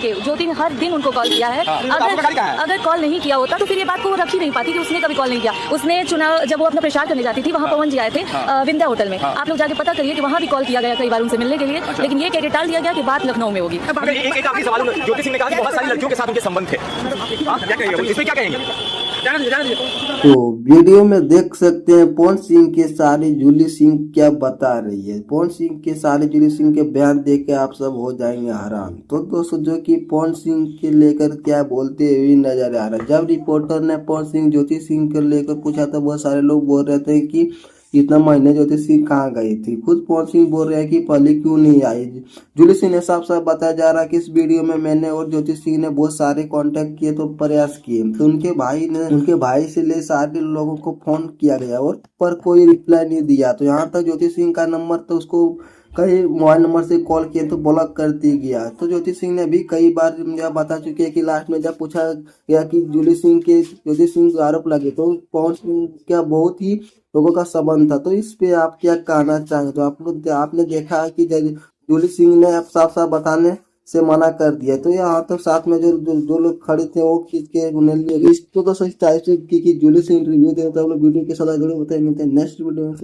के ज्योति ने हर दिन उनको कॉल किया है। अगर कॉल नहीं किया होता तो फिर ये बात को वो रख ही नहीं पाती कि उसने कभी कॉल नहीं किया। उसने चुनाव जब वो अपना प्रचार करने जाती थी, वहाँ पवन जी आए थे विंध्या होटल में। आप लोग जाके पता करिए कि वहाँ भी कॉल किया गया कई बार उनसे मिलने के लिए, लेकिन ये कह के टाल दिया गया कि बात लखनऊ में होगी। एक आखिरी सवाल, ज्योति सिंह ने कहा कि बहुत सारी लड़कियों के साथ उनके संबंध थे, क्या कहेंगे इसमें, क्या कहेंगे? तो वीडियो में देख सकते हैं पवन सिंह के सारी जूली सिंह क्या बता रही है। पवन सिंह के सारी जूली सिंह के बयान देख के आप सब हो जाएंगे हैरान। तो दोस्तों जो कि पवन सिंह के लेकर क्या बोलते हुए नजर आ रहा है। जब रिपोर्टर ने पवन सिंह ज्योति सिंह को लेकर पूछा तो बहुत सारे लोग बोल रहे थे कि इतना महीने ज्योति सिंह कहाँ गई थी। खुद पवन सिंह बोल रहे हैं कि पहले क्यों नहीं आई। जूली सिंह ने साफ साफ बताया जा रहा है कि इस वीडियो में मैंने और ज्योति सिंह ने बहुत सारे कांटेक्ट किए, तो प्रयास किए, तो उनके भाई से ले सारे लोगों को फोन किया गया और पर कोई रिप्लाई नहीं दिया। तो यहाँ तक ज्योति सिंह का नंबर तो उसको कई मोबाइल नंबर से कॉल किए तो ब्लॉक कर दी गया। तो ज्योति सिंह ने भी कई बार यह बता चुके हैं कि लास्ट में जब पूछा गया कि ज्योति सिंह को आरोप लगे तो पवन सिंह क्या बहुत ही लोगों का संबंध था। तो इस पे आप क्या कहना चाहेंगे। तो आपने देखा कि जूली सिंह ने अब साफ साफ बताने से मना कर दिया। तो यहाँ तो साथ में जो लोग खड़े थे वो खींच के उन्हें लिए। इसको तो सोचता है कि जूली सिंह रिव्यू दे, तो वीडियो के साथ जुड़े होते हैं। मिलते हैं नेक्स्ट वीडियो में।